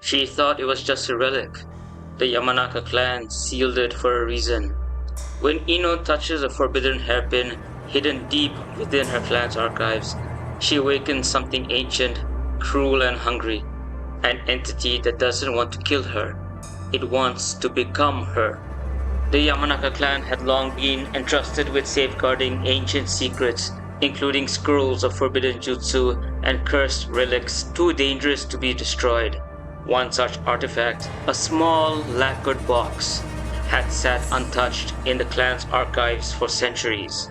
She thought it was just a relic. The Yamanaka clan sealed it for a reason. When Ino touches a forbidden hairpin hidden deep within her clan's archives, she awakens something ancient, cruel and hungry. An entity that doesn't want to kill her. It wants to become her. The Yamanaka clan had long been entrusted with safeguarding ancient secrets, including scrolls of forbidden jutsu and cursed relics too dangerous to be destroyed. One such artifact, a small lacquered box, had sat untouched in the clan's archives for centuries.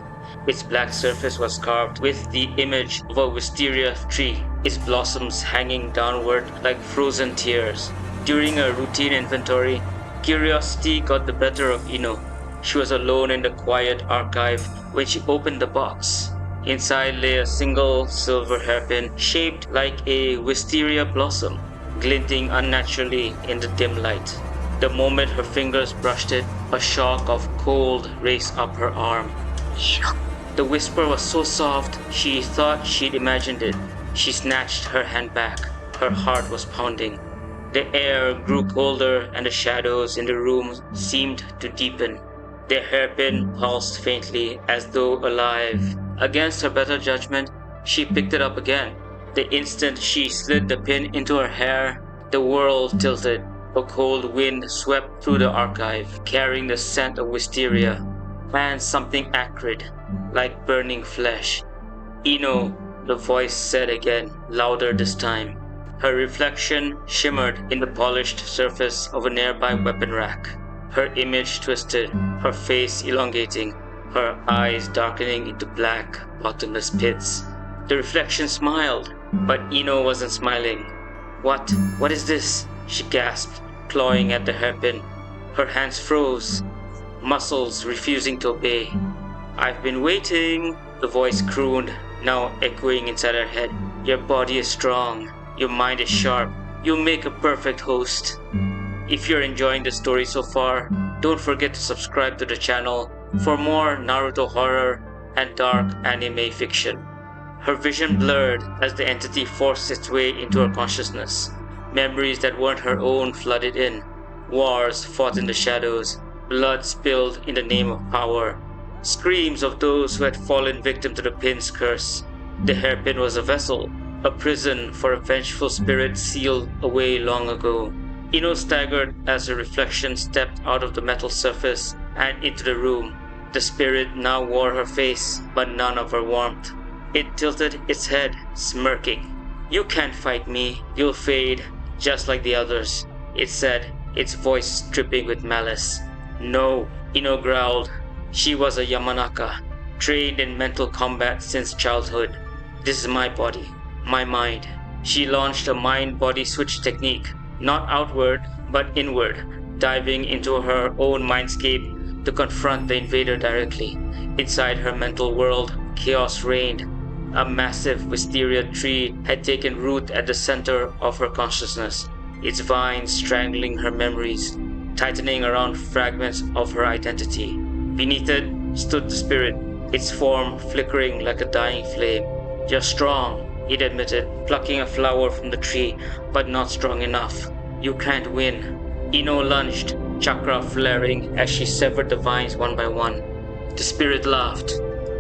Its black surface was carved with the image of a wisteria tree, its blossoms hanging downward like frozen tears. During a routine inventory, curiosity got the better of Ino. She was alone in the quiet archive when she opened the box. Inside lay a single silver hairpin shaped like a wisteria blossom, glinting unnaturally in the dim light. The moment her fingers brushed it, a shock of cold raced up her arm. The whisper was so soft, she thought she'd imagined it. She snatched her hand back. Her heart was pounding. The air grew colder and the shadows in the room seemed to deepen. The hairpin pulsed faintly as though alive. Against her better judgment, she picked it up again. The instant she slid the pin into her hair, the world tilted. A cold wind swept through the archive, carrying the scent of wisteria and something acrid, like burning flesh. Ino, the voice said again, louder this time. Her reflection shimmered in the polished surface of a nearby weapon rack. Her image twisted, her face elongating, her eyes darkening into black, bottomless pits. The reflection smiled, but Ino wasn't smiling. What is this? She gasped, clawing at the hairpin. Her hands froze, muscles refusing to obey. I've been waiting, the voice crooned, now echoing inside her head. Your body is strong, your mind is sharp, you'll make a perfect host. If you're enjoying the story so far, don't forget to subscribe to the channel for more Naruto horror and dark anime fiction. Her vision blurred as the entity forced its way into her consciousness. Memories that weren't her own flooded in. Wars fought in the shadows. Blood spilled in the name of power. Screams of those who had fallen victim to the pin's curse. The hairpin was a vessel, a prison for a vengeful spirit sealed away long ago. Ino staggered as her reflection stepped out of the metal surface and into the room. The spirit now wore her face, but none of her warmth. It tilted its head, smirking. You can't fight me, you'll fade, just like the others, it said, its voice dripping with malice. No, Ino growled. She was a Yamanaka, trained in mental combat since childhood. This is my body, my mind. She launched a mind-body switch technique, not outward, but inward, diving into her own mindscape to confront the invader directly. Inside her mental world, chaos reigned. A massive wisteria tree had taken root at the center of her consciousness, its vines strangling her memories, tightening around fragments of her identity. Beneath it stood the spirit, its form flickering like a dying flame. You're strong, it admitted, plucking a flower from the tree, but not strong enough. You can't win. Ino lunged, chakra flaring as she severed the vines one by one. The spirit laughed.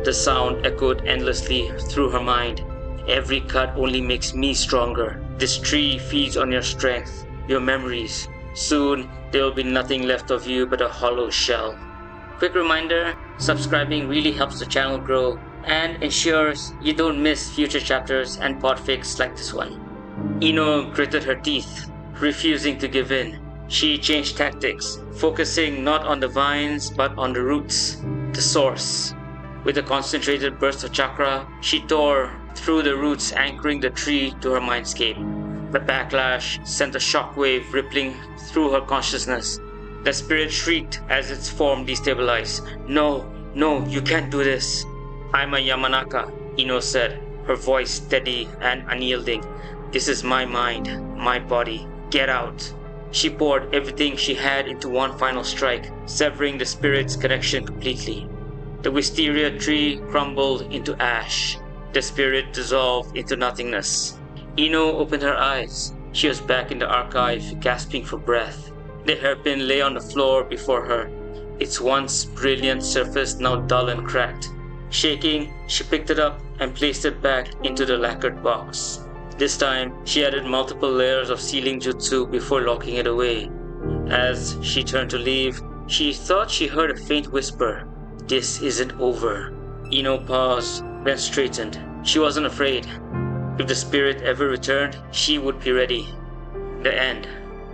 The sound echoed endlessly through her mind. Every cut only makes me stronger. This tree feeds on your strength, your memories. Soon, there will be nothing left of you but a hollow shell. Quick reminder, subscribing really helps the channel grow and ensures you don't miss future chapters and podfics like this one. Ino gritted her teeth, refusing to give in. She changed tactics, focusing not on the vines but on the roots, the source. With a concentrated burst of chakra, she tore through the roots anchoring the tree to her mindscape. The backlash sent a shockwave rippling through her consciousness. The spirit shrieked as its form destabilized. No, you can't do this. I'm a Yamanaka, Ino said, her voice steady and unyielding. This is my mind, my body. Get out. She poured everything she had into one final strike, severing the spirit's connection completely. The wisteria tree crumbled into ash. The spirit dissolved into nothingness. Ino opened her eyes. She was back in the archive, gasping for breath. The hairpin lay on the floor before her, its once brilliant surface now dull and cracked. Shaking, she picked it up and placed it back into the lacquered box. This time, she added multiple layers of sealing jutsu before locking it away. As she turned to leave, she thought she heard a faint whisper, "This isn't over." Ino paused, then straightened. She wasn't afraid. If the spirit ever returned, she would be ready. The end.